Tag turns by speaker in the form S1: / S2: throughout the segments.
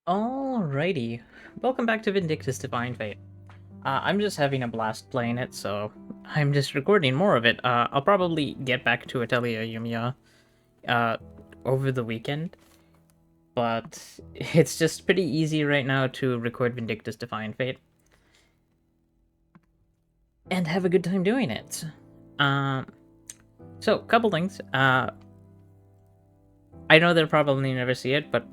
S1: Alrighty, welcome back to Vindictus Defying. I'm just having a blast playing it, so I'm just recording more of it. I'll probably get back to Atelier Yumiya uh, over the weekend, but it's just pretty easy right now to record Vindictus Defying Fate and have a good time doing it. Um, so, couple things. I know they'll probably never see it, but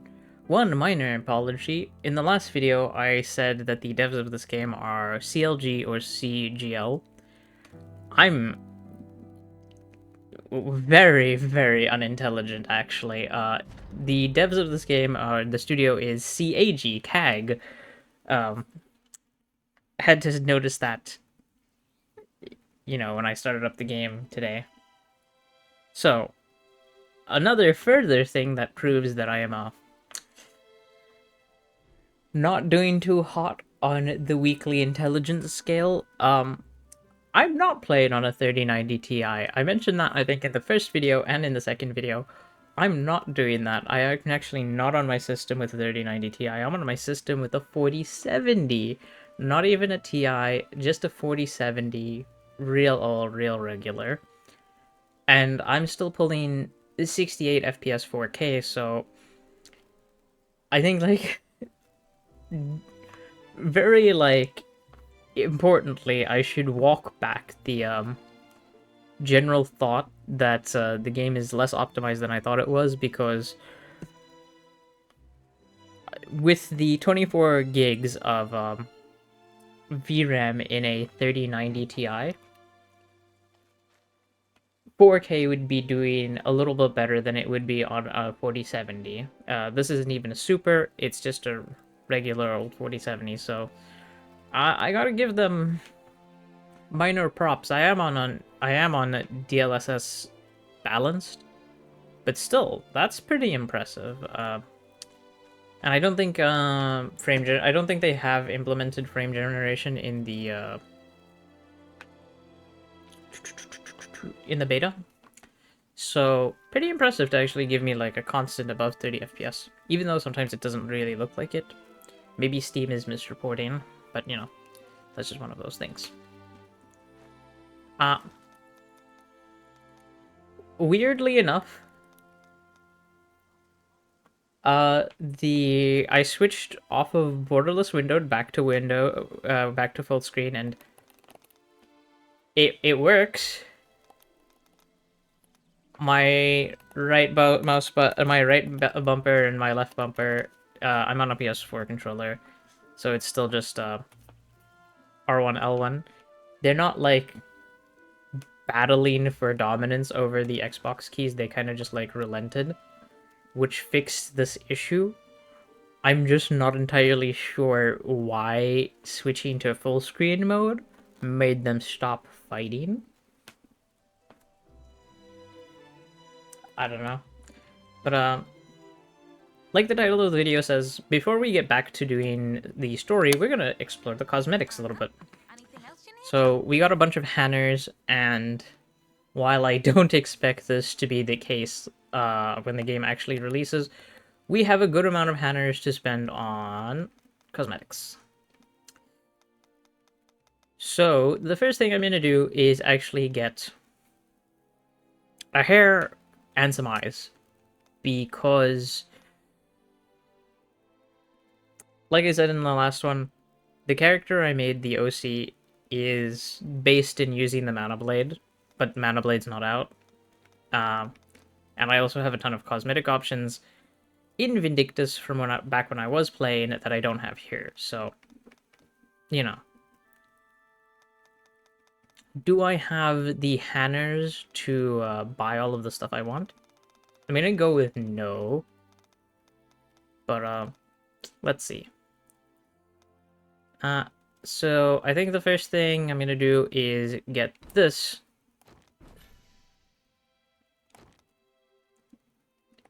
S1: one minor apology. In the last video, I said that the devs of this game are CLG or CGL. I'm very, very unintelligent, actually. The devs of this game, the studio is CAG. Um, had to notice that, when I started up the game today. So, another further thing that proves that I am not doing too hot on the weekly intelligence scale. I'm not playing on a 3090 Ti. I mentioned that, I think, in the first video and in the second video. I'm not doing that. I'm actually not on my system with a 3090 Ti. I'm on my system with a 4070. Not even a Ti, just a 4070. Real old, real regular. And I'm still pulling 68 FPS 4K, so I think, like, very, like, importantly, I should walk back the general thought that the game is less optimized than I thought it was, because with the 24 gigs of VRAM in a 3090 Ti, 4K would be doing a little bit better than it would be on a 4070. This isn't even a super, it's just a regular old 4070, so I gotta give them minor props. I am on DLSS balanced, but still, that's pretty impressive. And I don't think I don't think they have implemented frame generation in the beta. So pretty impressive to actually give me like a constant above 30 FPS, even though sometimes it doesn't really look like it. Maybe Steam is misreporting, but that's just one of those things. Uh, Weirdly enough, I switched off of borderless windowed back to full screen, and it works. My my bumper and my left bumper. I'm on a PS4 controller, so it's still just R1 L1. They're not like battling for dominance over the Xbox keys. They kind of just like relented, which fixed this issue. I'm just not entirely sure why switching to full screen mode made them stop fighting. I don't know. But like the title of the video says, before we get back to doing the story, we're gonna explore the cosmetics a little bit. So we got a bunch of Hanners, and while I don't expect this to be the case when the game actually releases, we have a good amount of Hanners to spend on cosmetics. So the first thing I'm gonna do is actually get a hair and some eyes, because like I said in the last one, the character I made, the OC, is based in using the Mana Blade, but Mana Blade's not out. And I also have a ton of cosmetic options in Vindictus from back when I was playing that I don't have here. So, do I have the Hanners to buy all of the stuff I want? I'm gonna go with no, but let's see. So I think the first thing I'm gonna do is get this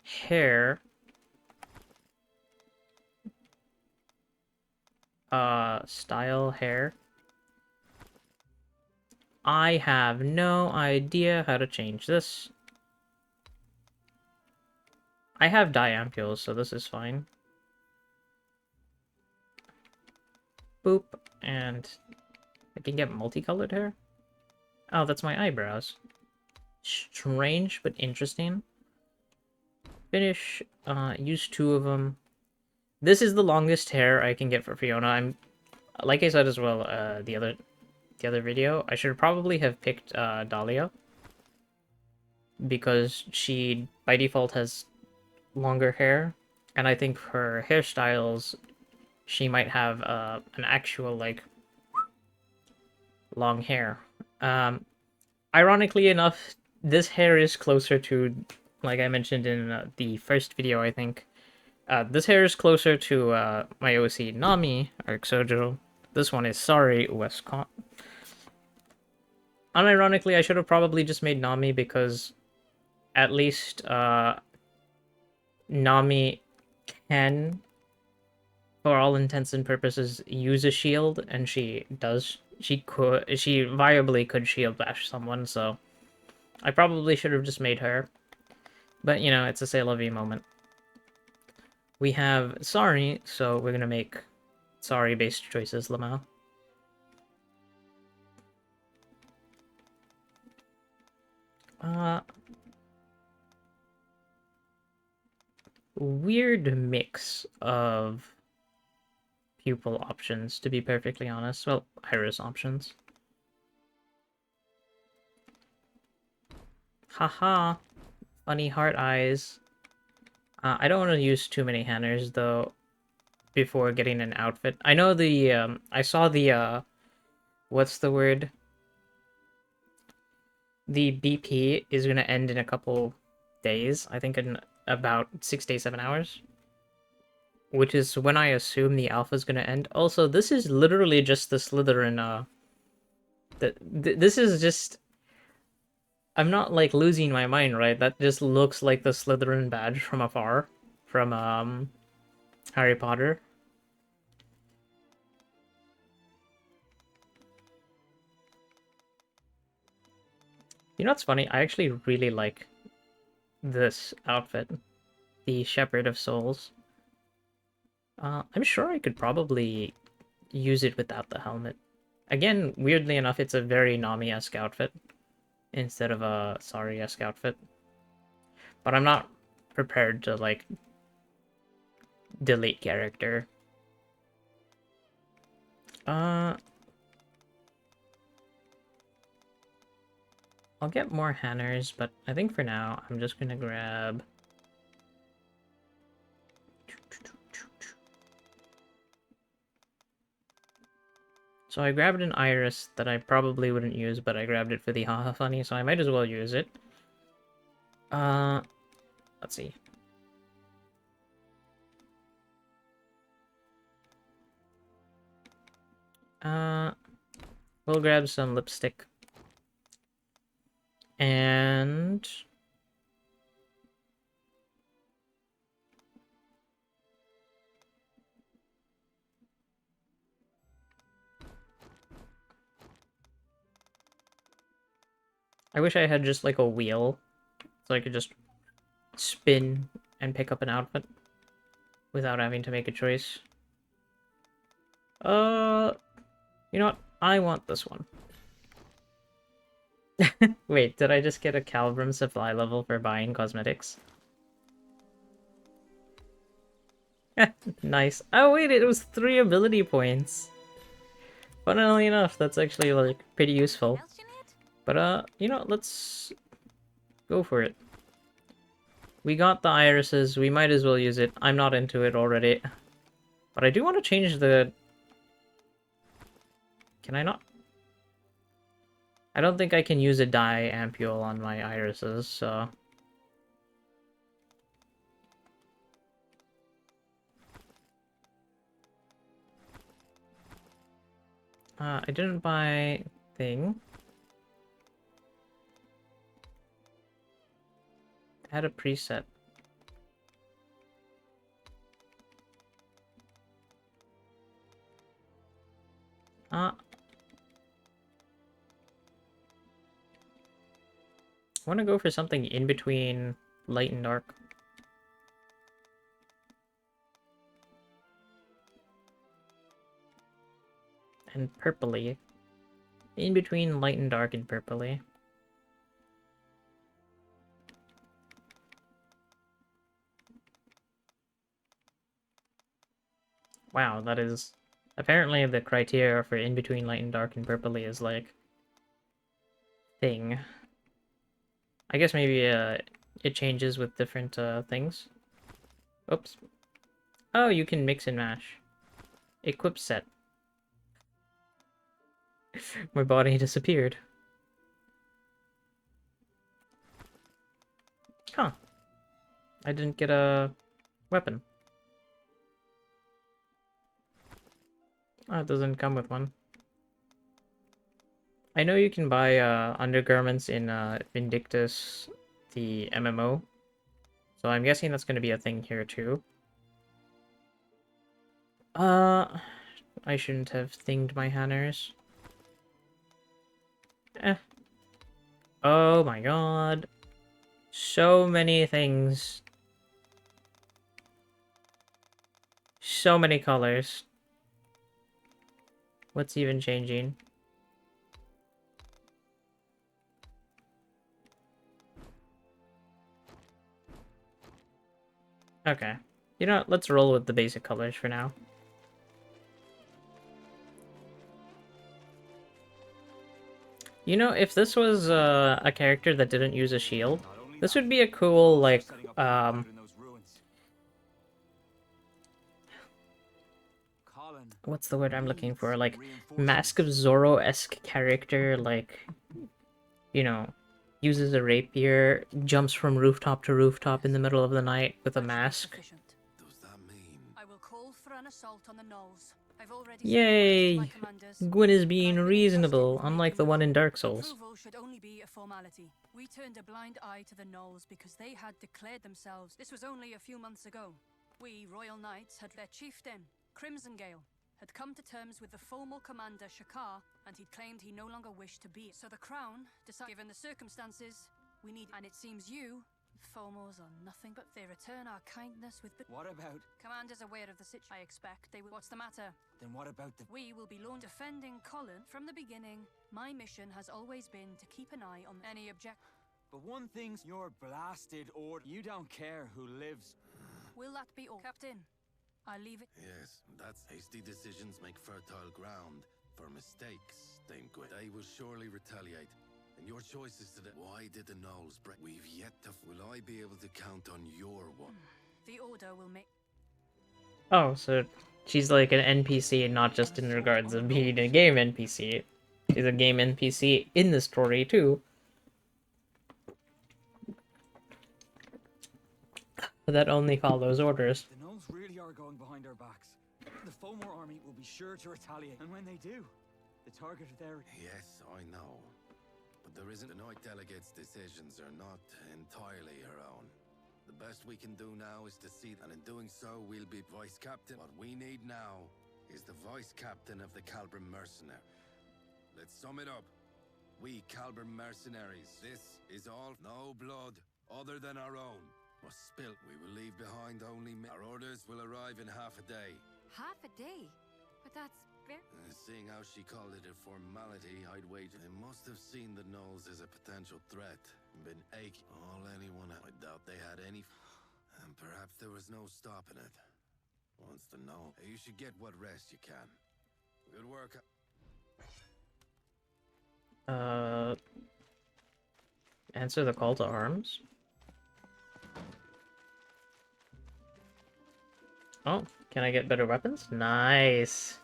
S1: hair. Style hair. I have no idea how to change this. I have diampules, so this is fine. Boop. And I can get multicolored hair. Oh, that's my eyebrows. Strange, but interesting. Finish. Use 2 of them. This is the longest hair I can get for Fiona. I'm, like I said as well, the other video, I should probably have picked Dahlia, because she by default has longer hair, and I think her hairstyles, she might have an actual like long hair. Ironically enough, this hair is closer to, like I mentioned in the first video, I think. This hair is closer to my OC Nami, Arc Sojo. This one is Sorry, Westcott. Unironically, I should have probably just made Nami, because at least Nami can, for all intents and purposes, use a shield, and she viably could shield bash someone, so I probably should have just made her. But, you know, it's a C'est la vie moment. We have Sorry, so we're gonna make Sorry-based choices, Lamau. Weird mix of pupil options, to be perfectly honest. Well, iris options. Haha. Funny heart eyes. I don't want to use too many hanners, though, before getting an outfit. I know the, I saw the, what's the word? The BP is going to end in a couple days. I think in about 6 days, 7 hours. Which is when I assume the alpha is going to end. Also, this is literally just the Slytherin, this is just... I'm not, like, losing my mind, right? That just looks like the Slytherin badge from afar. From, Harry Potter. You know what's funny? I actually really like this outfit. The Shepherd of Souls. I'm sure I could probably use it without the helmet. Again, weirdly enough, it's a very Nami-esque outfit instead of a Sorry-esque outfit. But I'm not prepared to, like, delete character. I'll get more hanners, but I think for now, I'm just gonna grab... So I grabbed an iris that I probably wouldn't use, but I grabbed it for the haha funny, so I might as well use it. Let's see. We'll grab some lipstick. And... I wish I had just, like, a wheel, so I could just spin and pick up an outfit without having to make a choice. You know what? I want this one. Wait, did I just get a Calibrum supply level for buying cosmetics? Nice. Oh wait, it was 3 ability points. Funnily enough, that's actually, like, pretty useful. But, you know, let's go for it. We got the irises, we might as well use it. I'm not into it already. But I do want to change the... Can I not? I don't think I can use a dye ampule on my irises, so... I didn't buy thing. I had a preset. I want to go for something in between light and dark. and purpley. In between light and dark and purpley. Wow, that is... Apparently the criteria for in between light and dark and purpley is like... thing. I guess maybe it changes with different things. Oops. Oh, you can mix and match. Equip set. My body disappeared. Huh. I didn't get a weapon. Oh, it doesn't come with one. I know you can buy undergarments in Vindictus, the MMO. So I'm guessing that's going to be a thing here too. I shouldn't have thinged my Hanners. Eh. Oh my god. So many things. So many colors. What's even changing? Okay. You know what? Let's roll with the basic colors for now. You know, if this was a character that didn't use a shield, this would be a cool, like, what's the word I'm looking for? Like, Mask of Zorro-esque character, like, you know, uses a rapier, jumps from rooftop to rooftop in the middle of the night with a mask.
S2: Does that mean? I will call for an assault on the knolls. I've already
S1: Yay! Gwyn is being reasonable, unlike the one in Dark Souls.
S2: Approval should only be a formality. We turned a blind eye to the knolls because they had declared themselves. This was only a few months ago. We, Royal Knights, had their chieftain, Crimsongale, had come to terms with the formal commander, Shakar, and he'd claimed he no longer wished to be it. So the Crown decided, given the circumstances, we need... And it seems you, Fomos, are nothing but they return our kindness with... What about? Commander's aware of the situation. I expect they will... What's the matter? Then what about the... We will be launching defending Colin. From the beginning, my mission has always been to keep an eye on any object...
S3: But one thing's your blasted order. You don't care who lives.
S2: Will that be all? Captain, I leave it...
S4: Yes, that's hasty decisions make fertile ground for mistakes, Dame Gwyn. They will surely retaliate. And your choice is today. Why did the Knolls break? We've yet to... Will I be able to count on your one?
S2: The order will make...
S1: Oh, so she's like an NPC, not just in regards of being a game NPC. She's a game NPC in the story, too. That only follows orders.
S3: The Knolls really are going behind our backs. The Fomor army will be sure to retaliate. And when they do, the target of their...
S4: Yes, I know. But there isn't... The Knight Delegate's decisions are not entirely her own. The best we can do now is to see... And in doing so, we'll be Vice Captain. What we need now is the Vice Captain of the Calbrim Mercenary. Let's sum it up. We Calbrim Mercenaries. This is all... No blood other than our own was spilt. We will leave behind only... Our orders will arrive in half a day.
S5: Half a day? But that's very...
S4: Seeing how she called it a formality, I'd wager they must have seen the Knolls as a potential threat. Been aching. All anyone... I doubt they had any... And perhaps there was no stopping it. Wants to know. You should get what rest you can. Good work.
S1: Answer the call to arms? Oh, can I get better weapons? Nice.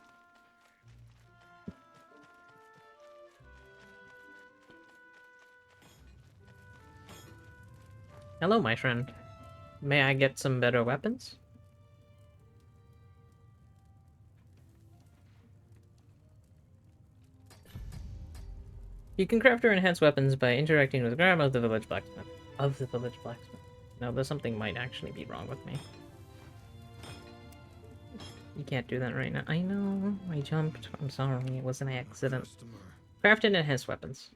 S1: Hello, my friend. May I get some better weapons? You can craft or enhance weapons by interacting with Graham of the village blacksmith. No, there's something might actually be wrong with me. You can't do that right now. I know, I jumped. I'm sorry, it was an accident. Craft and enhance weapons.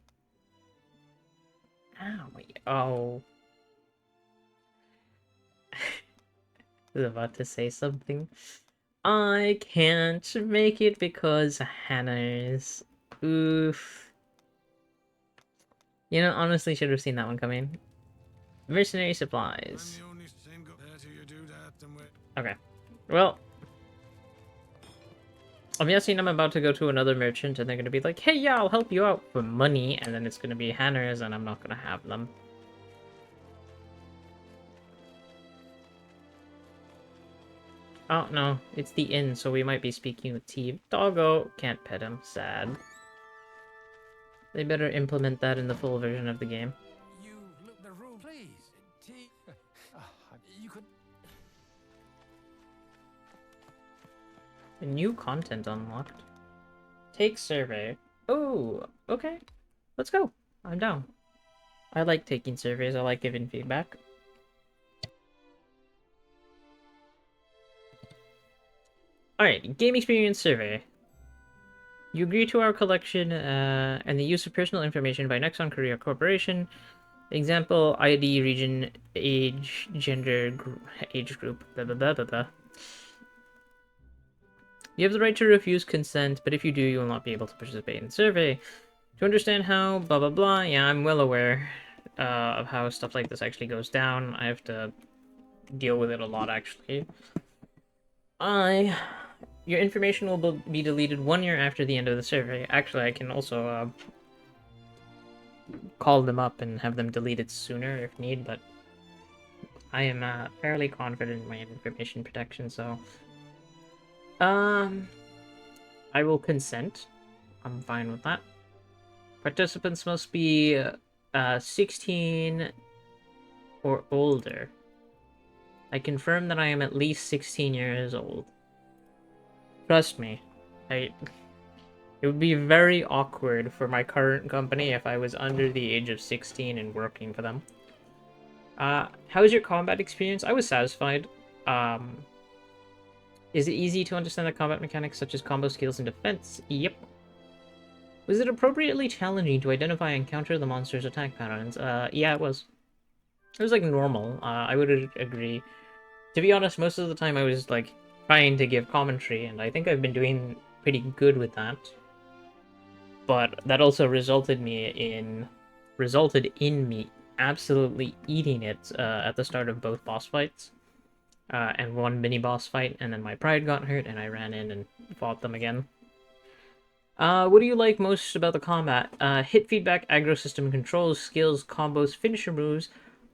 S1: Ow, oh. I was about to say something. I can't make it because Hannah's. Oof. You know, honestly, should have seen that one coming. Mercenary supplies. Okay. Well, I'm guessing I'm about to go to another merchant and they're going to be like, hey, yeah, I'll help you out for money. And then it's going to be Hannah's and I'm not going to have them. Oh, no. It's the inn, so we might be speaking with T. Doggo. Can't pet him. Sad. They better implement that in the full version of the game.
S4: You look the room, please. You could.
S1: New content unlocked. Take survey. Oh, okay. Let's go. I'm down. I like taking surveys. I like giving feedback. Alright, game experience survey. You agree to our collection and the use of personal information by Nexon Korea Corporation. Example, ID, region, age, gender, age group, blah blah blah blah blah. You have the right to refuse consent, but if you do, you will not be able to participate in the survey. To understand how, blah blah blah, yeah, I'm well aware of how stuff like this actually goes down. I have to deal with it a lot, actually. Your information will be deleted 1 year after the end of the survey. Actually, I can also call them up and have them deleted sooner if need, but I am fairly confident in my information protection, so... I will consent. I'm fine with that. Participants must be 16 or older. I confirm that I am at least 16 years old. Trust me, it would be very awkward for my current company if I was under the age of 16 and working for them. How was your combat experience? I was satisfied. Is it easy to understand the combat mechanics such as combo skills and defense? Yep. Was it appropriately challenging to identify and counter the monster's attack patterns? Yeah, it was. It was like normal. I would agree. To be honest, most of the time I was like trying to give commentary, and I think I've been doing pretty good with that. But that also resulted in me absolutely eating it at the start of both boss fights. And one mini boss fight, and then my pride got hurt, and I ran in and fought them again. What do you like most about the combat? Hit feedback, aggro system controls, skills, combos, finisher moves.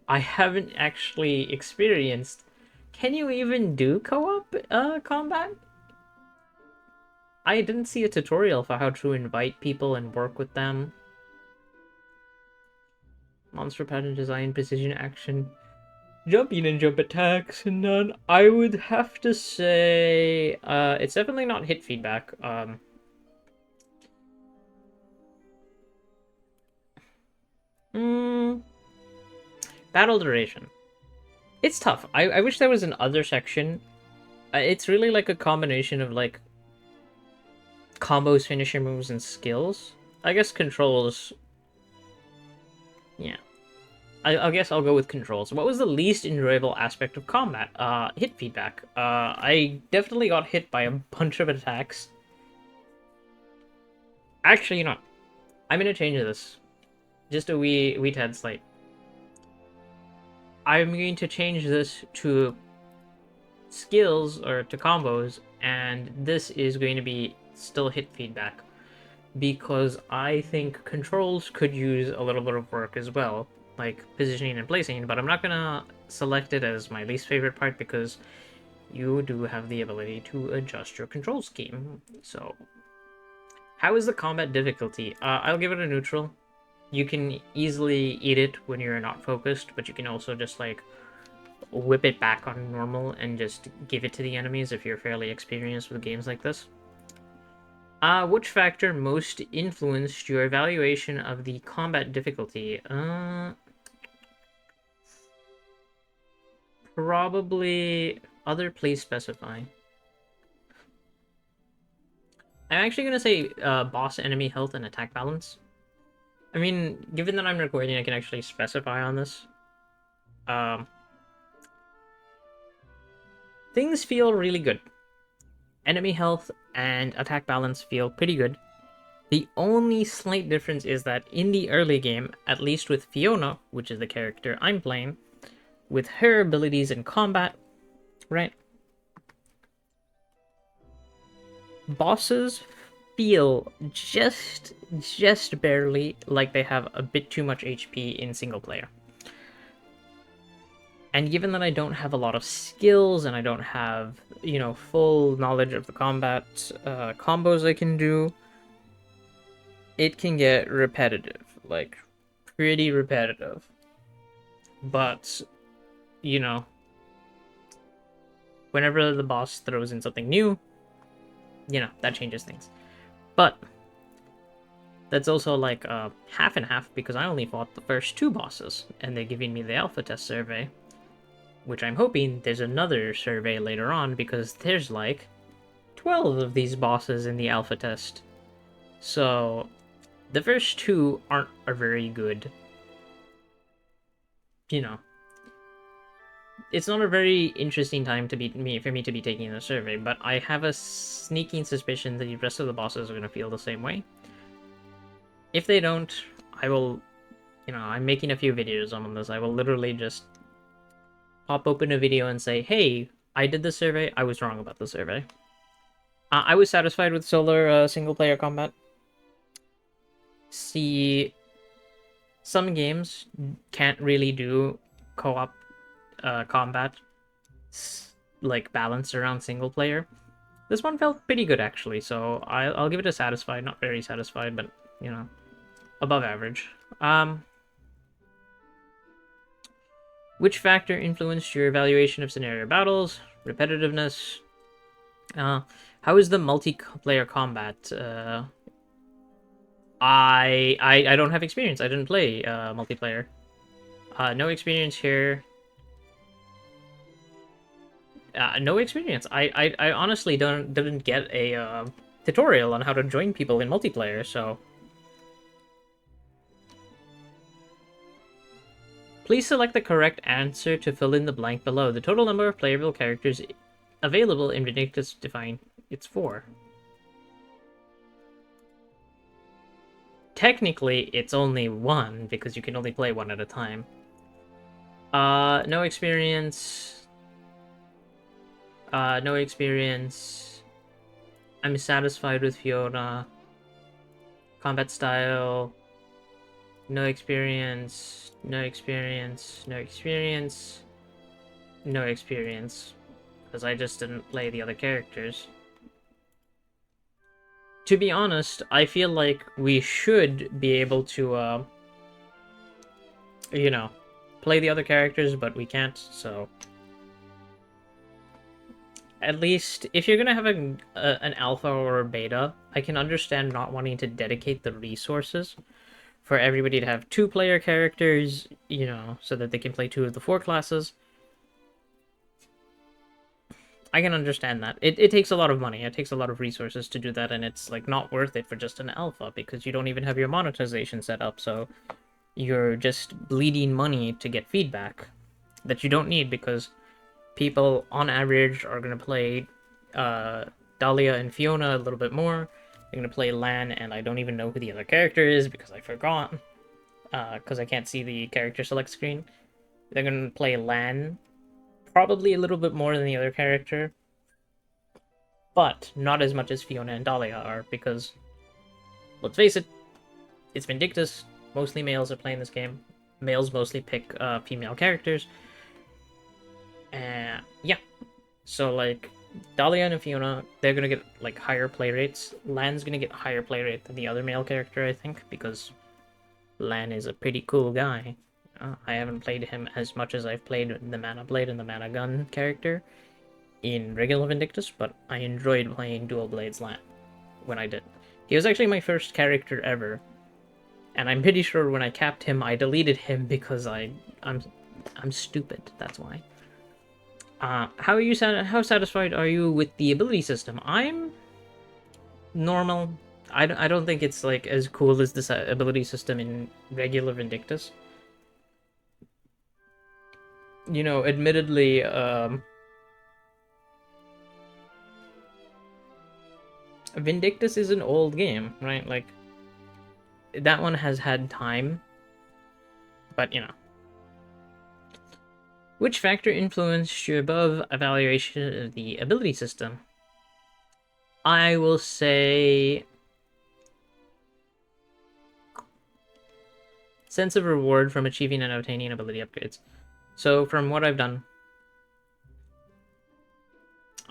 S1: I haven't actually experienced. Can you even do co-op combat? I didn't see a tutorial for how to invite people and work with them. Monster pattern design, precision action, jumping and jump attacks, and none. I would have to say it's definitely not hit feedback. Battle duration. It's tough. I wish there was an other section. It's really like a combination of like combos, finisher moves, and skills. I guess controls. Yeah. I guess I'll go with controls. What was the least enjoyable aspect of combat? Hit feedback. I definitely got hit by a bunch of attacks. Actually, you know what? I'm gonna change this. Just a wee tad slight. I'm going to change this to skills, or to combos, and this is going to be still hit feedback. Because I think controls could use a little bit of work as well, like positioning and placing, but I'm not gonna select it as my least favorite part because you do have the ability to adjust your control scheme. So, how is the combat difficulty? I'll give it a neutral. You can easily eat it when you're not focused, but you can also just like whip it back on normal and just give it to the enemies if you're fairly experienced with games like this. Which factor most influenced your evaluation of the combat difficulty? Probably other, please specify. I'm actually gonna say boss enemy health and attack balance. I mean, given that I'm recording, I can actually specify on this. Things feel really good. Enemy health and attack balance feel pretty good. The only slight difference is that in the early game, at least with Fiona, which is the character I'm playing, with her abilities in combat, right? Bosses feel just barely like they have a bit too much HP in single player. And given that I don't have a lot of skills and I don't have, you know, full knowledge of the combat combos I can do, it can get repetitive, like pretty repetitive. But, you know, whenever the boss throws in something new, you know, that changes things. But that's also like half and half because I only fought the first 2 bosses and they're giving me the alpha test survey, which I'm hoping there's another survey later on because there's like 12 of these bosses in the alpha test. So the first 2 aren't a very good, you know, it's not a very interesting time to be for me to be taking a survey, but I have a sneaking suspicion that the rest of the bosses are going to feel the same way. If they don't, I will, you know, I'm making a few videos on this. I will literally just pop open a video and say, hey, I did the survey, I was wrong about the survey. I was satisfied with Solar single-player combat. See, some games can't really do co-op combat, like, balanced around single-player. This one felt pretty good, actually, so I'll give it a satisfied, not very satisfied, but, you know, above average. Which factor influenced your evaluation of scenario battles? Repetitiveness. How is the multiplayer combat? I don't have experience. I didn't play multiplayer. No experience here. No experience. I honestly didn't get a tutorial on how to join people in multiplayer, so. Please select the correct answer to fill in the blank below. The total number of playable characters available in Vindictus Defying. It's 4. Technically, it's only 1, because you can only play 1 at a time. No experience. No experience. I'm satisfied with Fiona. Combat style. No experience. No experience. No experience. No experience. Because I just didn't play the other characters. To be honest, I feel like we should be able to, you know, play the other characters, but we can't, so. At least, if you're gonna have an alpha or a beta, I can understand not wanting to dedicate the resources for everybody to have 2-player characters, you know, so that they can play 2 of the 4 classes. I can understand that. It takes a lot of money, it takes a lot of resources to do that, and it's, like, not worth it for just an alpha, because you don't even have your monetization set up, so you're just bleeding money to get feedback that you don't need, because people, on average, are going to play Dahlia and Fiona a little bit more. They're going to play Lan, and I don't even know who the other character is, because I forgot, because I can't see the character select screen. They're going to play Lan probably a little bit more than the other character, but not as much as Fiona and Dahlia are, because, let's face it, it's Vindictus. Mostly males are playing this game. Males mostly pick female characters. Yeah. So, like, Dahlia and Fiona, they're gonna get, like, higher play rates. Lan's gonna get higher play rate than the other male character, I think, because Lan is a pretty cool guy. I haven't played him as much as I've played the Mana Blade and the Mana Gun character in regular Vindictus, but I enjoyed playing Dual Blades Lan when I did. He was actually my first character ever, and I'm pretty sure when I capped him, I deleted him because I'm stupid. That's why. How satisfied are you with the ability system? I'm normal. I don't think it's, like, as cool as this ability system in regular Vindictus. You know, admittedly, Vindictus is an old game, right? Like, that one has had time, but you know. Which factor influenced your above evaluation of the ability system? I will say sense of reward from achieving and obtaining ability upgrades. So from what I've done,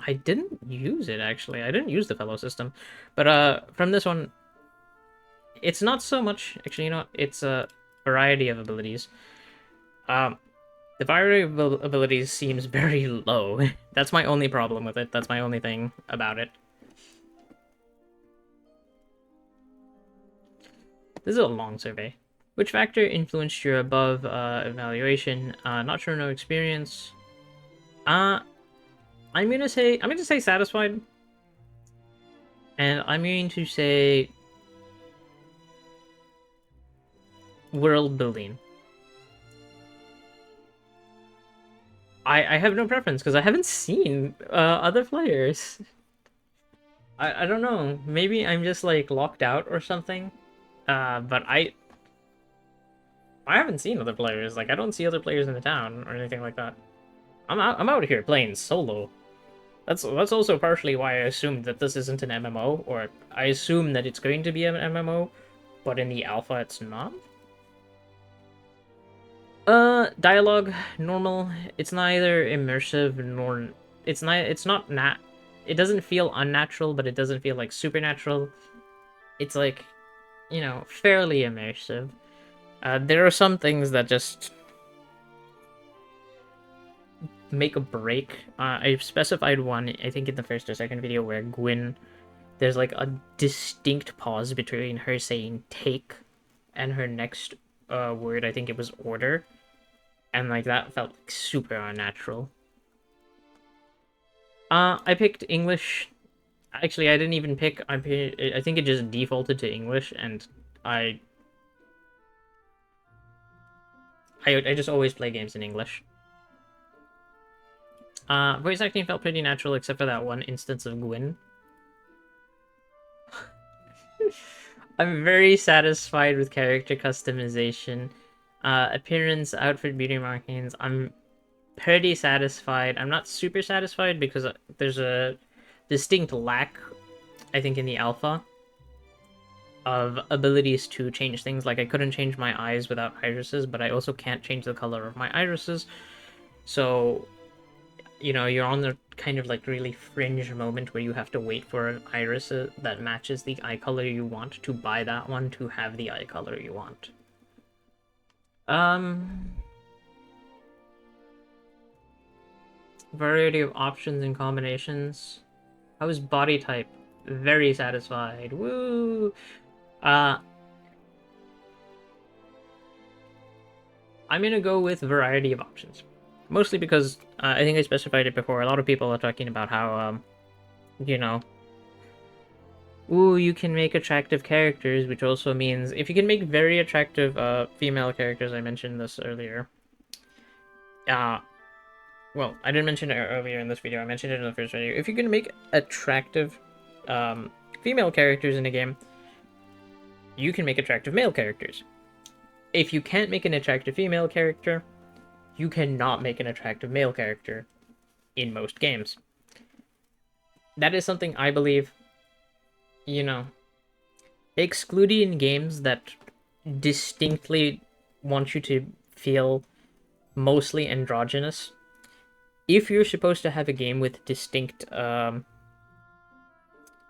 S1: I didn't use it actually. I didn't use the fellow system, but from this one, it's not so much. Actually, you know, it's a variety of abilities. Um, the variety of abilities seems very low. That's my only problem with it. That's my only thing about it. This is a long survey. Which factor influenced your above evaluation? Not sure, no experience. I'm gonna say satisfied. And I'm going to say world building. I have no preference because I haven't seen other players. I don't know. Maybe I'm just like locked out or something. But I haven't seen other players. Like I don't see other players in the town or anything like that. I'm out here playing solo. That's also partially why I assumed that this isn't an MMO, or I assume that it's going to be an MMO, but in the alpha it's not. Dialogue normal. It's neither immersive nor it's not it doesn't feel unnatural, but it doesn't feel like supernatural. It's like, you know, fairly immersive. There are some things that just make a break. I specified one, I think in the first or second video, where Gwyn, there's like a distinct pause between her saying take and her next word, I think it was order. And like that felt like super unnatural. I picked English. Actually, I didn't even pick. I think it just defaulted to English, and I just always play games in English. Voice acting felt pretty natural, except for that one instance of Gwyn. I'm very satisfied with character customization. Appearance, outfit, beauty markings, I'm pretty satisfied. I'm not super satisfied because there's a distinct lack, I think, in the alpha of abilities to change things. Like, I couldn't change my eyes without irises, but I also can't change the color of my irises. So, you know, you're on the kind of like really fringe moment where you have to wait for an iris that matches the eye color you want to buy that one to have the eye color you want. Variety of options and combinations. How is body type? Very satisfied. Woo! I'm gonna go with variety of options. Mostly because, I think I specified it before, a lot of people are talking about how, you know, ooh, you can make attractive characters, which also means if you can make very attractive female characters, I mentioned this earlier. Well, I didn't mention it earlier in this video, I mentioned it in the first video. If you can make attractive female characters in a game, you can make attractive male characters. If you can't make an attractive female character, you cannot make an attractive male character in most games. That is something I believe, you know, excluding games that distinctly want you to feel mostly androgynous. If you're supposed to have a game with distinct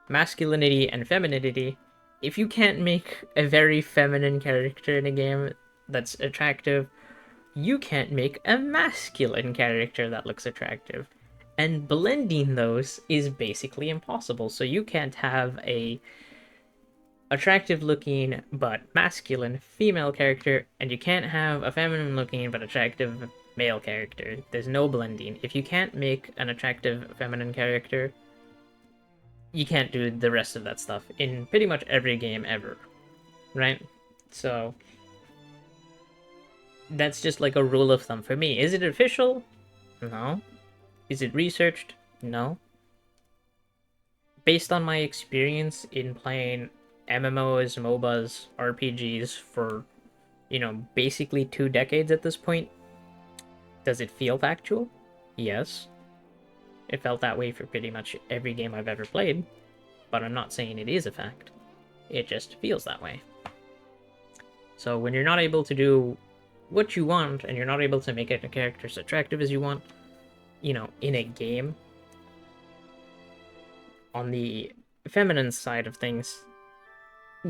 S1: masculinity and femininity, if you can't make a very feminine character in a game that's attractive, you can't make a masculine character that looks attractive. And blending those is basically impossible, so you can't have a attractive looking but masculine female character, and you can't have a feminine looking but attractive male character. There's no blending. If you can't make an attractive feminine character, you can't do the rest of that stuff in pretty much every game ever, right? So that's just like a rule of thumb for me. Is it official? No. Is it researched? No. based on my experience in playing MMOs, MOBAs, RPGs for, you know, basically 2 decades at this point, does it feel factual? Yes. It felt that way for pretty much every game I've ever played, but I'm not saying it is a fact. It just feels that way. So when you're not able to do what you want, and you're not able to make it a character as attractive as you want, you know, in a game, on the feminine side of things,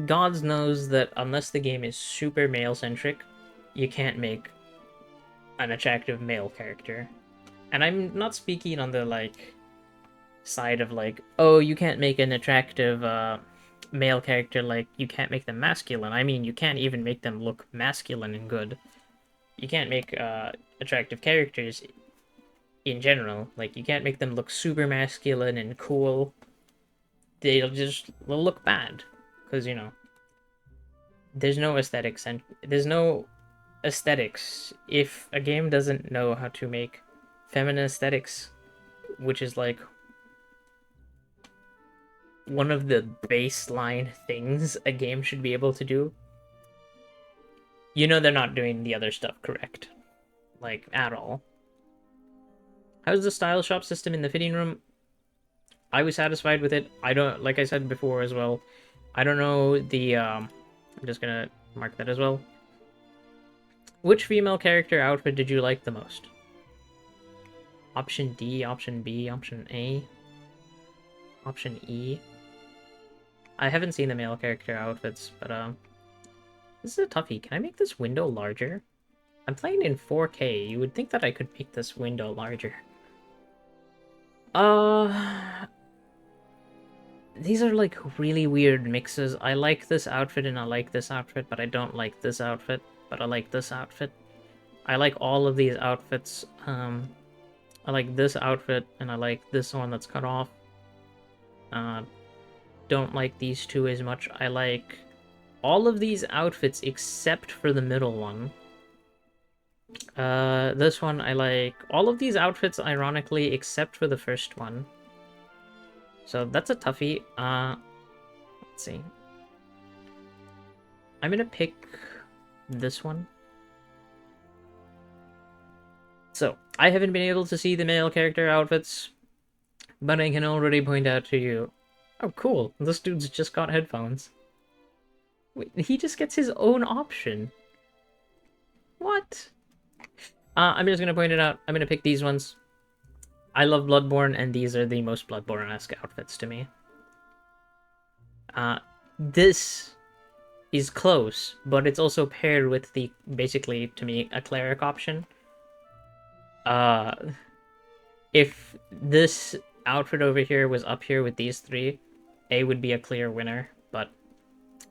S1: God knows that unless the game is super male-centric, you can't make an attractive male character. And I'm not speaking on the, like, side of, like, oh, you can't make an attractive, male character, like, you can't make them masculine. I mean, you can't even make them look masculine and good. You can't make, attractive characters in general. Like, you can't make them look super masculine and cool. They'll look bad. Because, you know, there's no aesthetics, and there's no aesthetics if a game doesn't know how to make feminine aesthetics, which is like one of the baseline things a game should be able to do. You know they're not doing the other stuff correct. Like, at all. How's the style shop system in the fitting room? I was satisfied with it. I don't, like I said before as well, I don't know the, I'm just gonna mark that as well. Which female character outfit did you like the most? Option D, option B, option A, option E. I haven't seen the male character outfits, but, this is a toughie. Can I make this window larger? I'm playing in 4K. You would think that I could make this window larger. These are, like, really weird mixes. I like this outfit and I like this outfit, but I don't like this outfit, but I like this outfit. I like all of these outfits. I like this outfit, and I like this one that's cut off. Don't like these two as much. I like all of these outfits except for the middle one. This one I like all of these outfits, ironically, except for the first one. So that's a toughie. Let's see. I'm gonna pick this one. So, I haven't been able to see the male character outfits, but I can already point out to you. Oh, cool. This dude's just got headphones. Wait, he just gets his own option. What? I'm just gonna point it out. I'm gonna pick these ones. I love Bloodborne, and these are the most Bloodborne-esque outfits to me. This is close, but it's also paired with the, basically, to me, a cleric option. If this outfit over here was up here with these three, A would be a clear winner, but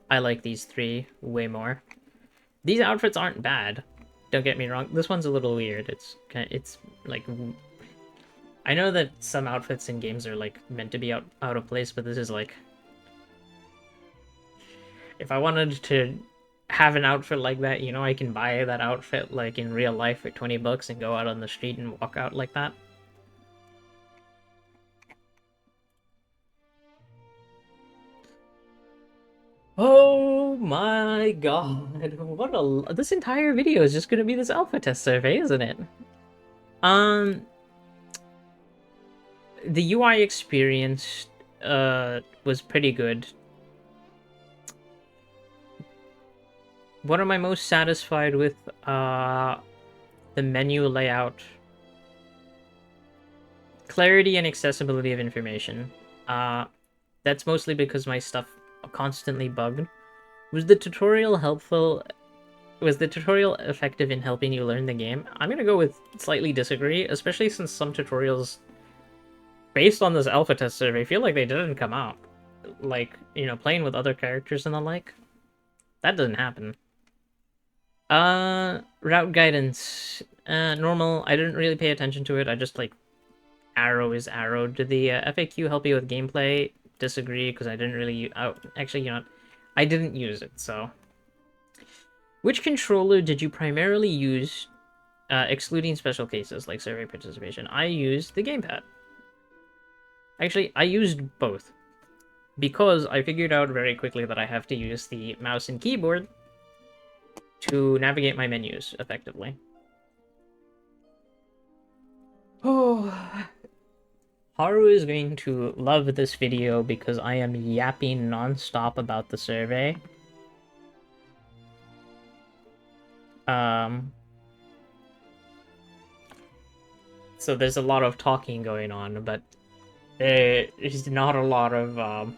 S1: I like these three way more. These outfits aren't bad, don't get me wrong. This one's a little weird. It's like, I know that some outfits in games are like meant to be out of place, but this is like, if I wanted to have an outfit like that, you know, I can buy that outfit like in real life for 20 bucks and go out on the street and walk out like that. Oh my god, this entire video is just gonna be this alpha test survey, isn't it? The UI experience was pretty good. What am I most satisfied with? The menu layout. Clarity and accessibility of information. That's mostly because my stuff constantly bugged. Was the tutorial helpful? Was the tutorial effective in helping you learn the game? I'm gonna go with slightly disagree, especially since some tutorials, based on this alpha test survey, feel like they didn't come out. Like, you know, playing with other characters and the like. That doesn't happen. Route guidance. Normal. I didn't really pay attention to it. I just, like, arrow is arrow. Did the FAQ help you with gameplay? Disagree, because I didn't really... actually, you know what? I didn't use it, so... Which controller did you primarily use, excluding special cases like survey participation? I used the gamepad. Actually, I used both. because I figured out very quickly that I have to use the mouse and keyboard to navigate my menus effectively. Oh, Haru is going to love this video because I am yapping non-stop about the survey. So there's a lot of talking going on, but there is not a lot of,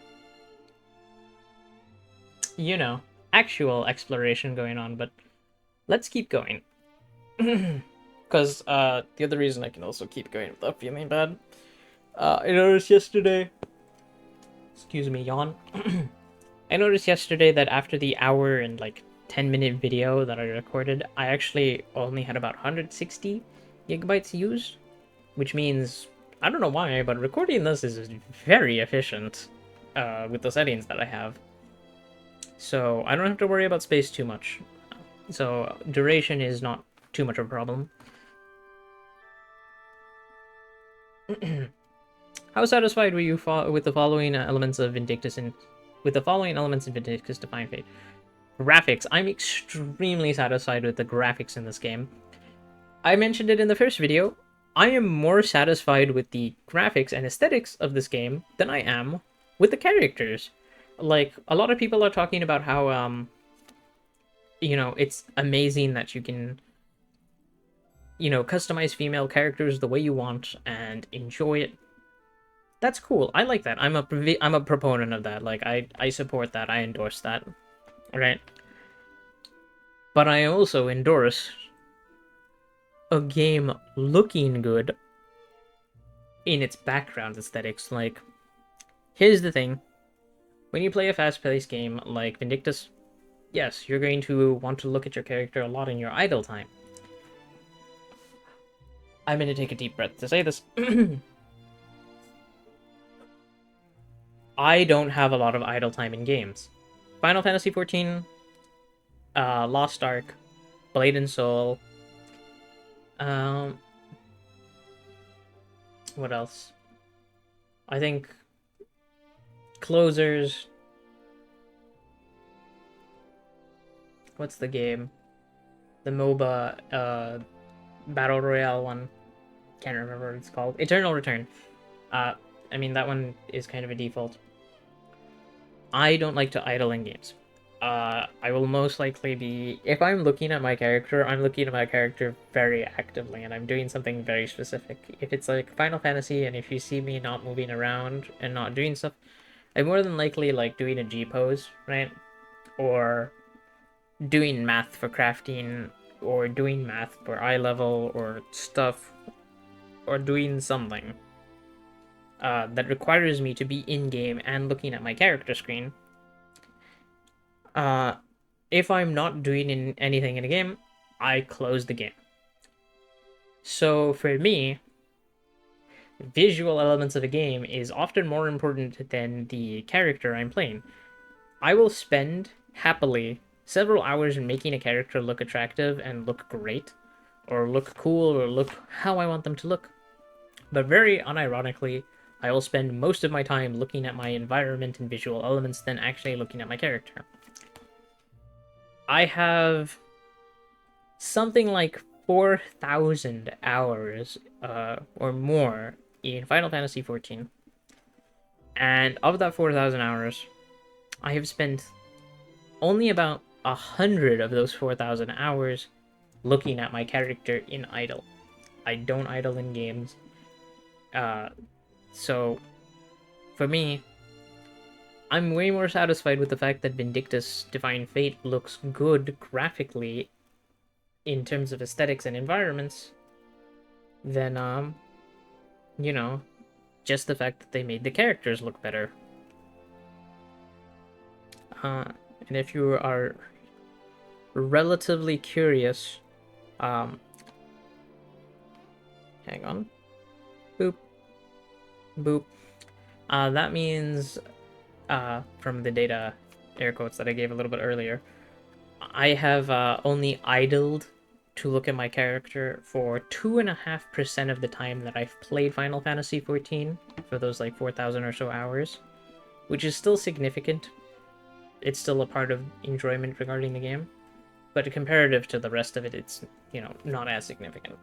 S1: you know, actual exploration going on, but let's keep going. Because, the other reason I can also keep going without feeling bad, I noticed yesterday, excuse me, yawn. I noticed yesterday that after the hour and, like, 10-minute video that I recorded, I actually only had about 160 gigabytes used, which means, I don't know why, but recording this is very efficient, with the settings that I have. So I don't have to worry about space too much. So duration is not too much of a problem. How satisfied were you with the following elements of Vindictus Defying Fate? Graphics. I'm extremely satisfied with the graphics in this game. I mentioned it in the first video. I am more satisfied with the graphics and aesthetics of this game than I am with the characters. Like, a lot of people are talking about how, you know, it's amazing that you can, you know, customize female characters the way you want and enjoy it. That's cool. I like that. I'm a proponent of that. Like, I support that. I endorse that. Right? But I also endorse a game looking good in its background aesthetics. Like, here's the thing. When you play a fast-paced game like Vindictus, yes, you're going to want to look at your character a lot in your idle time. I'm going to take a deep breath to say this. I don't have a lot of idle time in games. Final Fantasy XIV, Lost Ark, Blade and Soul, what else? I think Closers. What's the game? The MOBA, Battle Royale one. Can't remember what it's called. Eternal Return. I mean, that one is kind of a default. I don't like to idle in games. I will most likely be... If I'm looking at my character, I'm looking at my character very actively, and I'm doing something very specific. If it's like Final Fantasy, and if you see me not moving around and not doing stuff, I'm more than likely, like, doing a G-pose, right? Or doing math for crafting, or doing math for eye level, or stuff, or doing something that requires me to be in-game and looking at my character screen. If I'm not doing anything in a game, I close the game. So for me, visual elements of a game is often more important than the character I'm playing. I will spend, happily, several hours in making a character look attractive and look great, or look cool, or look how I want them to look. But very unironically, I will spend most of my time looking at my environment and visual elements than actually looking at my character. I have something like 4,000 hours or more in Final Fantasy XIV. And of that 4,000 hours, I have spent only about 100 of those 4,000 hours looking at my character in idle. I don't idle in games. So, for me, I'm way more satisfied with the fact that Vindictus Defying Fate looks good graphically in terms of aesthetics and environments than, you know, just the fact that they made the characters look better. And if you are relatively curious, hang on. Boop. Boop. That means, from the data air quotes that I gave a little bit earlier, I have only idled to look at my character for 2.5% of the time that I've played Final Fantasy XIV, for those like 4,000 or so hours. which is still significant. It's still a part of enjoyment regarding the game, but comparative to the rest of it, it's, you know, not as significant.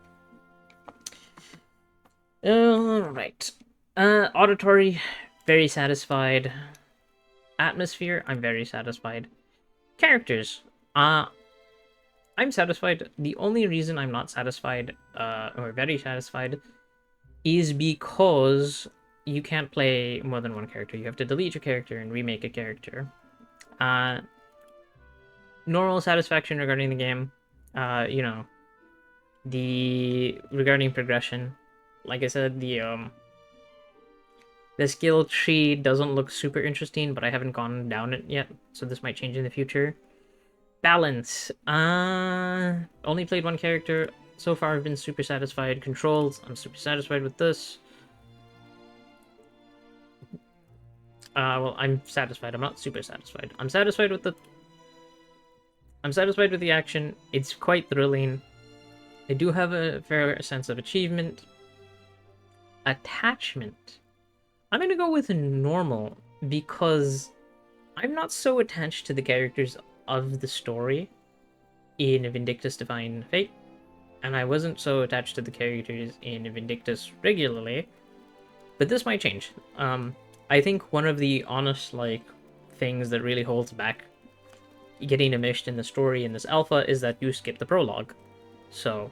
S1: Alright. Auditory, very satisfied. Atmosphere, I'm very satisfied. Characters, I'm satisfied. The only reason I'm not satisfied, or very satisfied, is because you can't play more than one character. You have to delete your character and remake a character. Normal satisfaction regarding the game, you know, regarding progression, like I said, the skill tree doesn't look super interesting, but I haven't gone down it yet, so this might change in the future. Balance, only played one character so far. I've been super satisfied. Controls, I'm super satisfied with this. Well, I'm satisfied. I'm not super satisfied. I'm satisfied with the action. It's quite thrilling. I do have a fair sense of achievement. Attachment, I'm gonna go with normal, because I'm not so attached to the characters of the story in Vindictus Defying Fate, and I wasn't so attached to the characters in Vindictus regularly, but this might change. I think one of the honest, like, things that really holds back getting immersed in the story in this alpha is that you skip the prologue. So,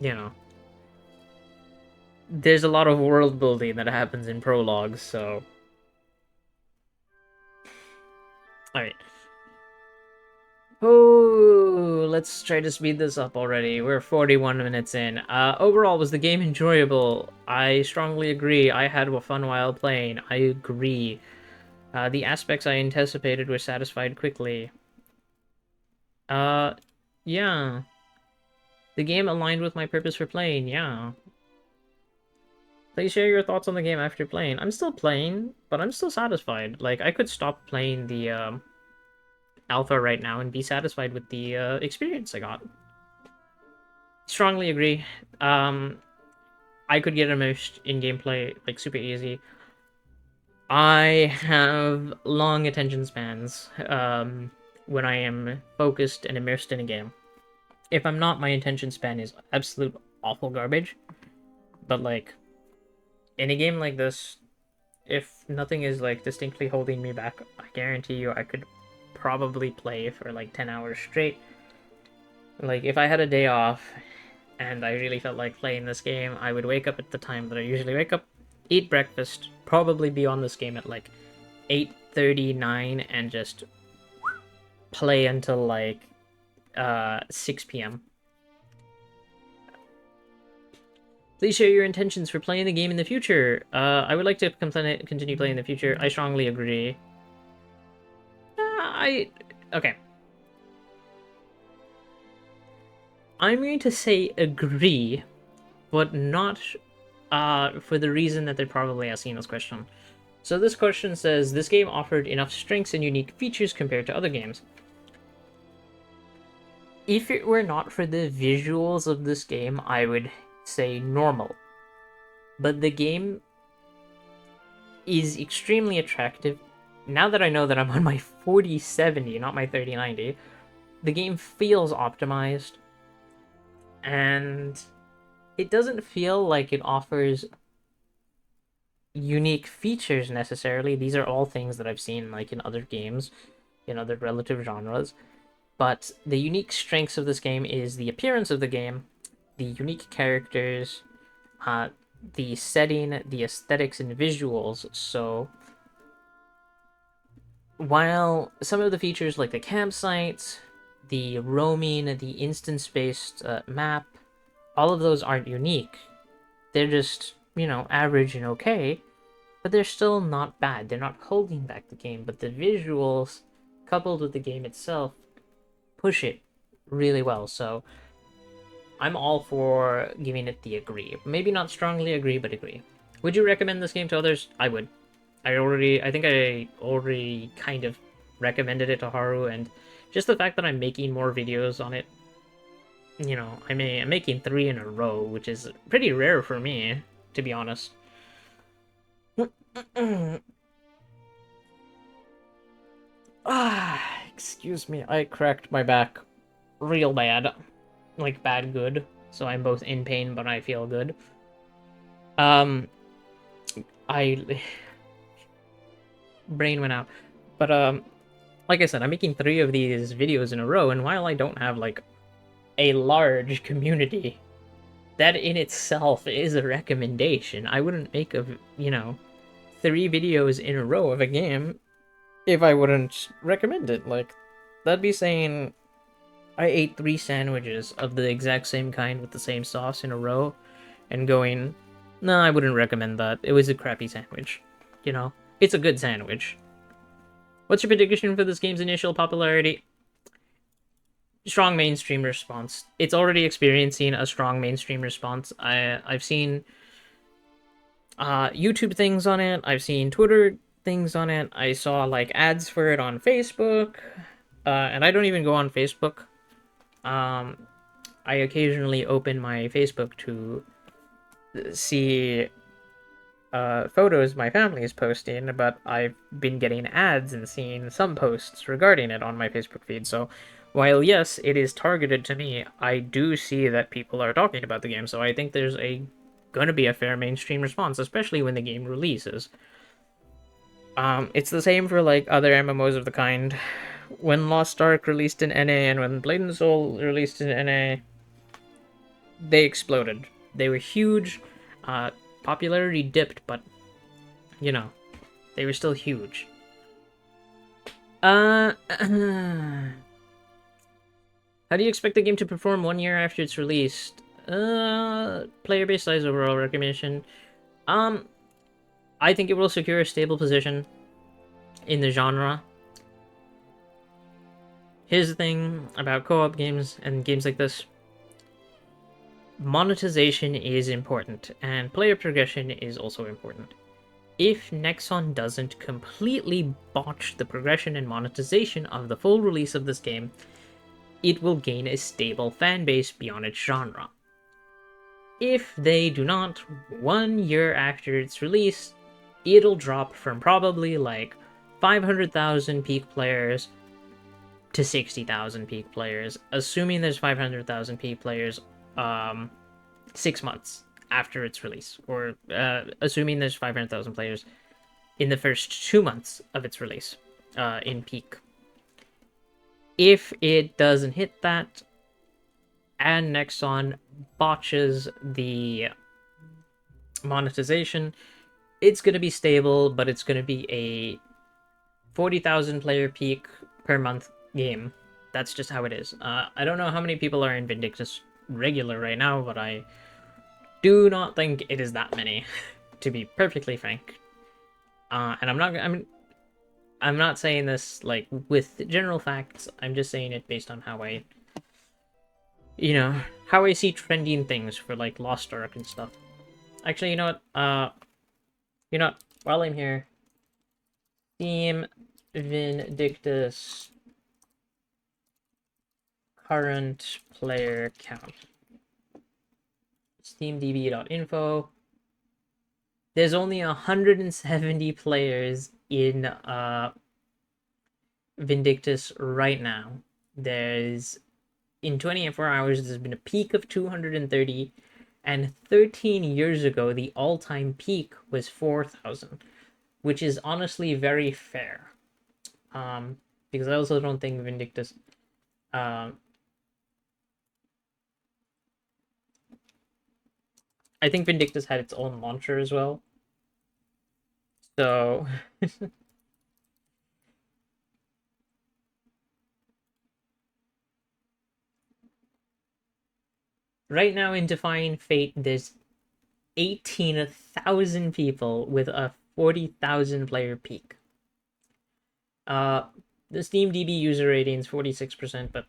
S1: you know, there's a lot of world building that happens in prologues, so... Alright. Oh, let's try to speed this up already. We're 41 minutes in. Overall, was the game enjoyable? I strongly agree. I had a fun while playing. I agree. The aspects I anticipated were satisfied quickly. Yeah. The game aligned with my purpose for playing, yeah. Please share your thoughts on the game after playing. I'm still playing, but I'm still satisfied. Like, I could stop playing the, alpha right now and be satisfied with the, experience I got. Strongly agree. I could get immersed in gameplay, like, super easy. I have long attention spans, when I am focused and immersed in a game. If I'm not, my attention span is absolute awful garbage. But, like, in a game like this, if nothing is, like, distinctly holding me back, I guarantee you I could probably play for, like, 10 hours straight. Like, if I had a day off and I really felt like playing this game, I would wake up at the time that I usually wake up, eat breakfast, probably be on this game at, like, 8:39 and just play until, like, 6 p.m. Please share your intentions for playing the game in the future. I would like to continue playing in the future. I strongly agree. Okay. I'm going to say agree, but not for the reason that they're probably asking this question. So this question says, this game offered enough strengths and unique features compared to other games. If it were not for the visuals of this game, I would say normal. But the game is extremely attractive. Now that I know that I'm on my 4070, not my 3090, the game feels optimized. And it doesn't feel like it offers unique features necessarily. These are all things that I've seen, like, in other games, in other relative genres. But the unique strengths of this game is the appearance of the game, the unique characters, the setting, the aesthetics, and visuals. So, while some of the features like the campsites, the roaming, the instance-based map, all of those aren't unique. They're just, you know, average and okay, but they're still not bad. They're not holding back the game, but the visuals, coupled with the game itself, push it really well. So I'm all for giving it the agree. Maybe not strongly agree, but agree. Would you recommend this game to others? I would. I think I already kind of recommended it to Haru, and just the fact that I'm making more videos on it, you know, I'm making 3 in a row, which is pretty rare for me, to be honest. Excuse me, I cracked my back real bad. Like, bad good. So I'm both in pain, but I feel good. Um, I... Brain went out. But, like I said, I'm making 3 of these videos in a row, and while I don't have, like, a large community, that in itself is a recommendation. I wouldn't make a, 3 videos in a row of a game if I wouldn't recommend it. Like, that'd be saying I ate 3 sandwiches of the exact same kind with the same sauce in a row and going, no, I wouldn't recommend that. It was a crappy sandwich. You know? It's a good sandwich. What's your prediction for this game's initial popularity? Strong mainstream response. It's already experiencing a strong mainstream response. I've seen YouTube things on it. I've seen Twitter things on it. I saw like ads for it on Facebook. And I don't even go on Facebook. I occasionally open my Facebook to see photos my family is posting, but I've been getting ads and seeing some posts regarding it on my Facebook feed. So while yes, it is targeted to me, I do see that people are talking about the game. So I think there's gonna be a fair mainstream response, especially when the game releases. It's the same for like other MMOs of the kind. When Lost Ark released in NA and when Blade and Soul released in NA, they exploded. They were huge. Popularity dipped, but they were still huge. How do you expect the game to perform 1 year after it's released? Player base size overall recognition. I think it will secure a stable position in the genre. Here's the thing about co-op games and games like this. Monetization is important, and player progression is also important. If Nexon doesn't completely botch the progression and monetization of the full release of this game, it will gain a stable fanbase beyond its genre. If they do not, 1 year after its release, it'll drop from probably like 500,000 peak players to 60,000 peak players, assuming there's 500,000 peak players 6 months after its release, or assuming there's 500,000 players in the first 2 months of its release in peak. If it doesn't hit that, and Nexon botches the monetization, it's going to be stable, but it's going to be a 40,000 player peak per month game. That's just how it is. I don't know how many people are in Vindictus regular right now, but I do not think it is that many, to be perfectly frank. And I'm not saying this like with general facts. I'm just saying it based on how I, how I see trending things for like Lost Ark and stuff. Actually, you know what? While I'm here, Steam Vindictus current player count. SteamDB.info. There's only 170 players in Vindictus right now. In 24 hours, there's been a peak of 230, and 13 years ago, the all-time peak was 4,000, which is honestly very fair. Because I also don't think Vindictus I think Vindictus had its own launcher as well. So right now in Defying Fate, there's 18,000 people with a 40,000 player peak. The Steam DB user rating is 46%, but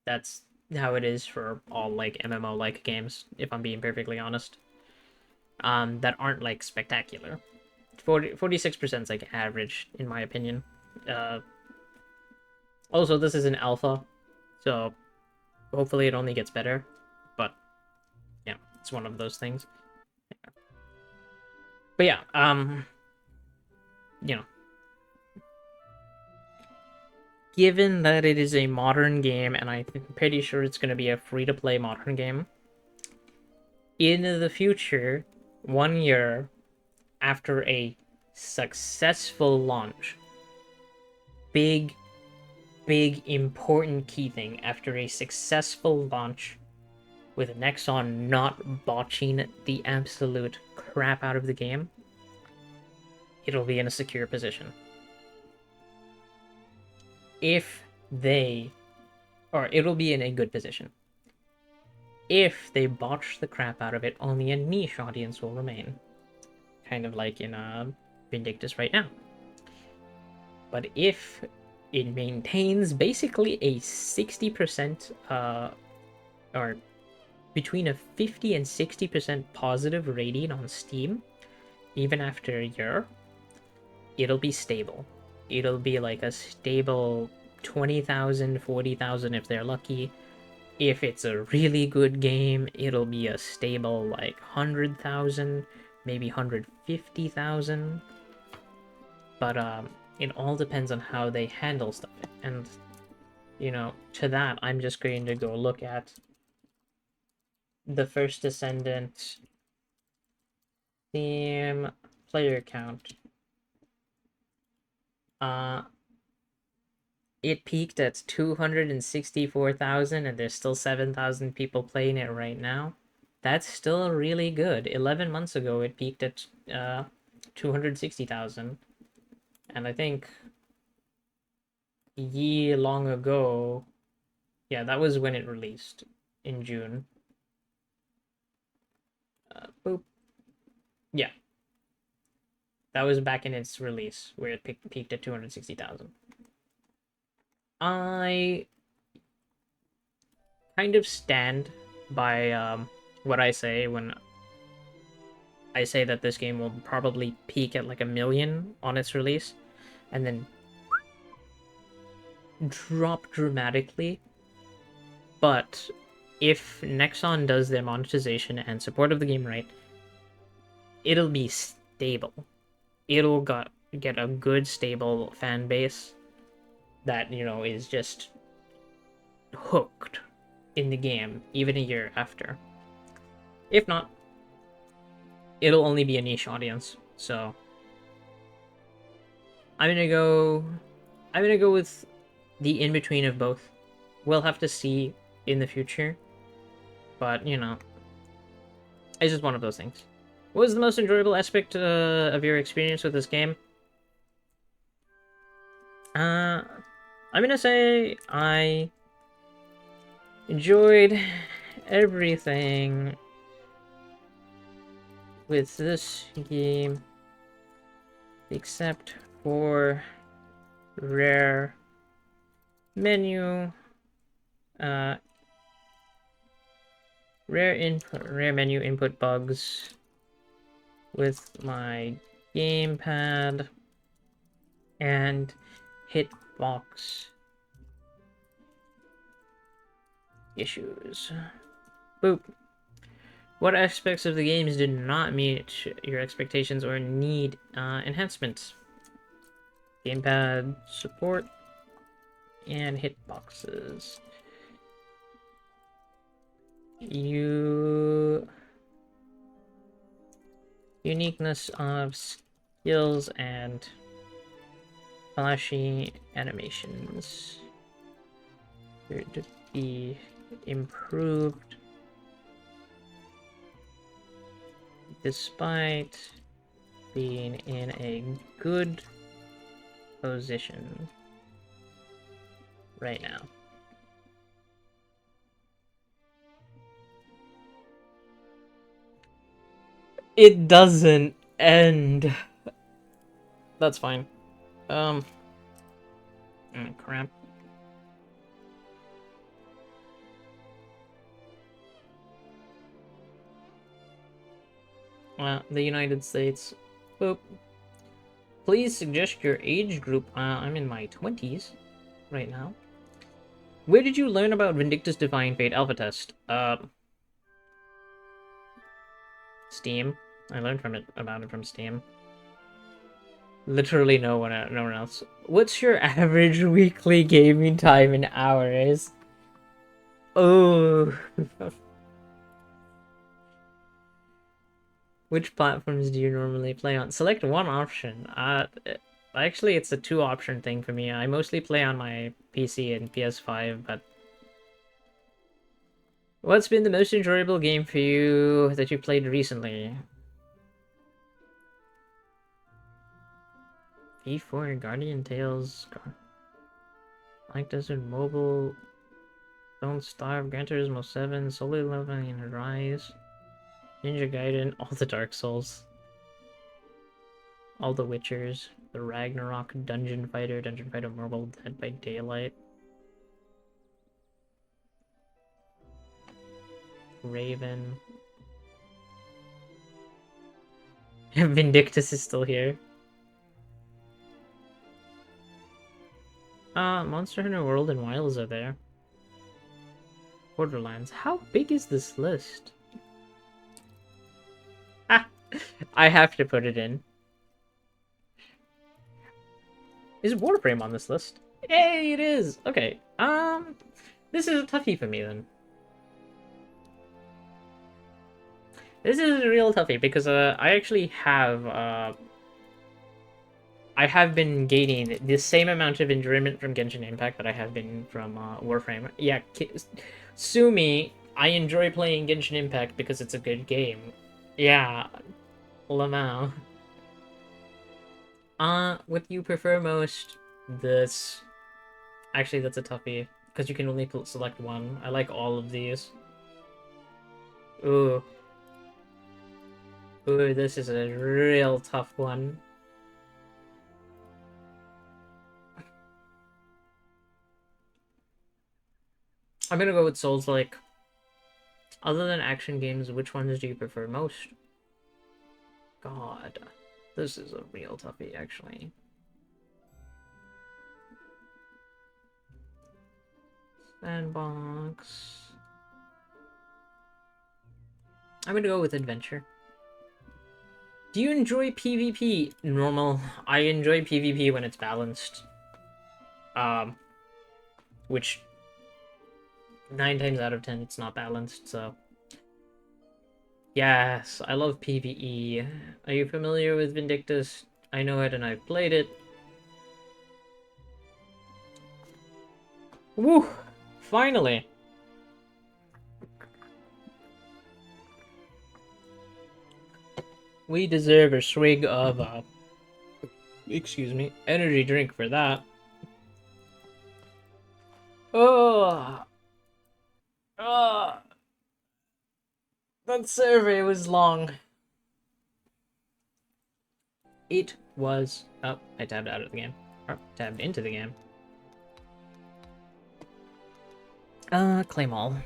S1: that's how it is for all like MMO-like games, if I'm being perfectly honest. That aren't like spectacular. 46% is like average in my opinion. Also, this is an alpha, so hopefully it only gets better. But yeah, it's one of those things. But yeah, given that it is a modern game, and I'm pretty sure it's going to be a free-to-play modern game, in the future, 1 year after a successful launch, big, important key thing, after a successful launch, with Nexon not botching the absolute crap out of the game, it'll be in a secure position. Or it'll be in a good position. If they botch the crap out of it, only a niche audience will remain. Kind of like in Vindictus right now. But if it maintains basically a 60%, or between a 50 and 60% positive rating on Steam, even after a year, it'll be stable. It'll be like a stable 20,000, 40,000 if they're lucky. If it's a really good game, it'll be a stable like 100,000, maybe 150,000. But it all depends on how they handle stuff. And, to that, I'm just going to go look at the First Descendant Steam player count. It peaked at 264,000, and there's still 7,000 people playing it right now. That's still really good. 11 months ago, it peaked at 260,000. And I think ye long ago, yeah, that was when it released in June. Boop. Yeah. That was back in its release, where it peaked at 260,000. I kind of stand by what I say when I say that this game will probably peak at like 1 million on its release, and then drop dramatically. But if Nexon does their monetization and support of the game right, it'll be stable. It'll get a good, stable fan base that, is just hooked in the game, even a year after. If not, it'll only be a niche audience. So I'm gonna go with the in-between of both. We'll have to see in the future. But, it's just one of those things. What was the most enjoyable aspect of your experience with this game? I'm gonna say I enjoyed everything with this game except for rare menu rare menu input bugs with my gamepad and hitbox issues. Boop. What aspects of the games did not meet your expectations or need enhancements? Gamepad support and hitboxes. Uniqueness of skills and flashy animations should be improved despite being in a good position right now. It doesn't end. That's fine. Crap. The United States. Boop. Please suggest your age group. I'm in my 20s right now. Where did you learn about Vindictus Defying Fate alpha test? Steam. I learned about it from Steam. Literally no one else. What's your average weekly gaming time in hours? Oh. Which platforms do you normally play on? Select one option. Actually, it's a two-option thing for me. I mostly play on my PC and PS5, but what's been the most enjoyable game for you that you played recently? V4, Guardian Tales, Like Desert Mobile, Don't Starve, Gran Turismo 7, Solo Leveling and Rise, Ninja Gaiden, all the Dark Souls, all the Witchers, the Ragnarok, Dungeon Fighter Mobile, Dead by Daylight, Raven. Vindictus is still here. Monster Hunter World and Wilds are there. Borderlands. How big is this list? Ah, I have to put it in. Is Warframe on this list? Hey, it is! Okay, this is a toughie for me then. This is a real toughie because, I actually have, I have been gaining the same amount of enjoyment from Genshin Impact that I have been from, Warframe. Yeah, sue me, I enjoy playing Genshin Impact because it's a good game. Yeah, Lamau. What you prefer most? This. Actually, that's a toughie, because you can only select one. I like all of these. Ooh. Ooh, this is a real tough one. I'm gonna go with Souls-like. Other than action games, which ones do you prefer most? God. This is a real toughie, actually. Sandbox. I'm gonna go with adventure. Do you enjoy PvP? Normal. I enjoy PvP when it's balanced. Which 9 times out of 10 it's not balanced, so. Yes, I love PvE. Are you familiar with Vindictus? I know it and I've played it. Woo! Finally! We deserve a swig of, excuse me, energy drink for that. Oh! Oh! That survey was long. It was... Oh, I tabbed out of the game. Or, tabbed into the game. Claim all.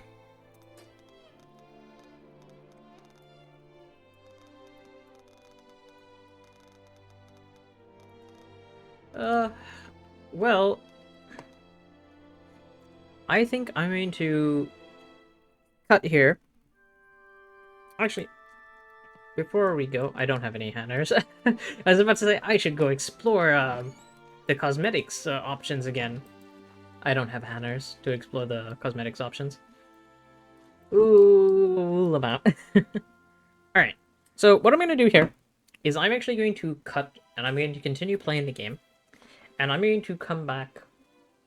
S1: Well... I think I'm going to cut here. Actually, before we go, I don't have any hanners. I was about to say I should go explore the cosmetics options again. I don't have hanners to explore the cosmetics options. Ooh, about. Alright, so what I'm going to do here is I'm actually going to cut and I'm going to continue playing the game. And I'm going to come back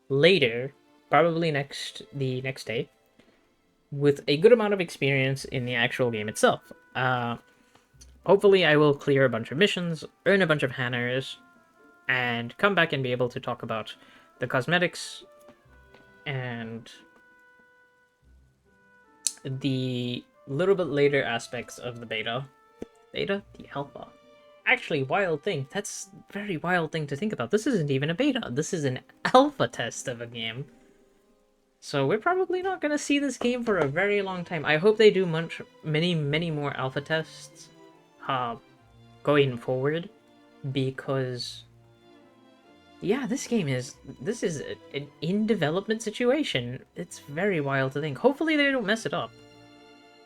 S1: later, probably the next day, with a good amount of experience in the actual game itself. Hopefully I will clear a bunch of missions, earn a bunch of hanners, and come back and be able to talk about the cosmetics and the little bit later aspects of the beta. Beta? The alpha. Actually, wild thing. That's a very wild thing to think about. This isn't even a beta. This is an alpha test of a game. So we're probably not going to see this game for a very long time. I hope they do many more alpha tests going forward, because yeah, this is an in development situation. It's very wild to think. Hopefully they don't mess it up.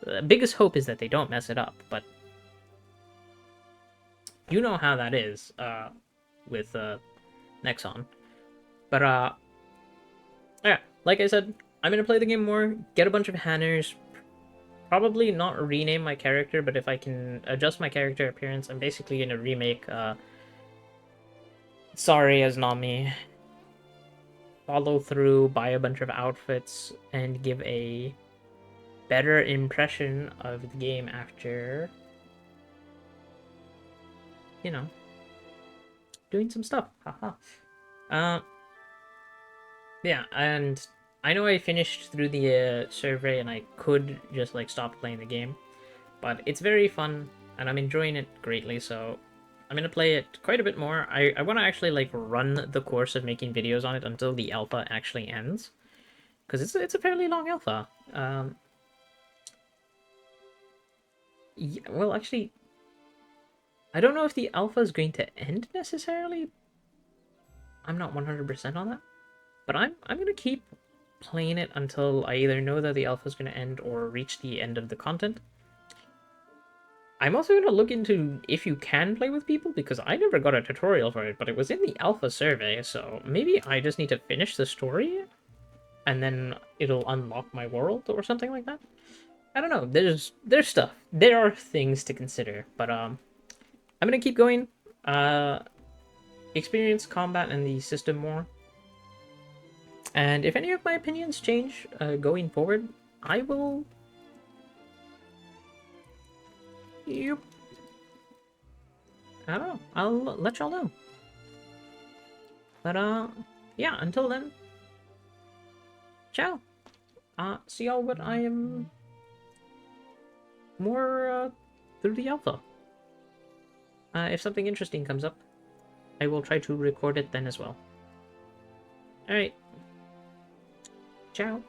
S1: The biggest hope is that they don't mess it up, but you know how that is. with Nexon. But yeah, like I said, I'm gonna play the game more, get a bunch of Hanners, probably not rename my character, but if I can adjust my character appearance, I'm basically gonna remake Sorry as Nami, follow through, buy a bunch of outfits, and give a better impression of the game after, you know, doing some stuff. Haha. Yeah, and I know I finished through the survey and I could just like stop playing the game, but it's very fun and I'm enjoying it greatly, so I'm gonna play it quite a bit more. I want to actually like run the course of making videos on it until the alpha actually ends, because it's a fairly long alpha. Yeah, well, actually, I don't know if the alpha is going to end necessarily. I'm not 100% on that, but I'm gonna keep playing it until I either know that the alpha is going to end or reach the end of the content. I'm also going to look into if you can play with people, because I never got a tutorial for it, but it was in the alpha survey, so maybe I just need to finish the story and then it'll unlock my world or something like that. I don't know. There's stuff. There are things to consider, but I'm going to keep going. Experience combat and the system more. And if any of my opinions change going forward, I will... Yep. I don't know. I'll let y'all know. But, yeah, until then, ciao. See y'all when I am more, through the alpha. If something interesting comes up, I will try to record it then as well. Alright. Ciao.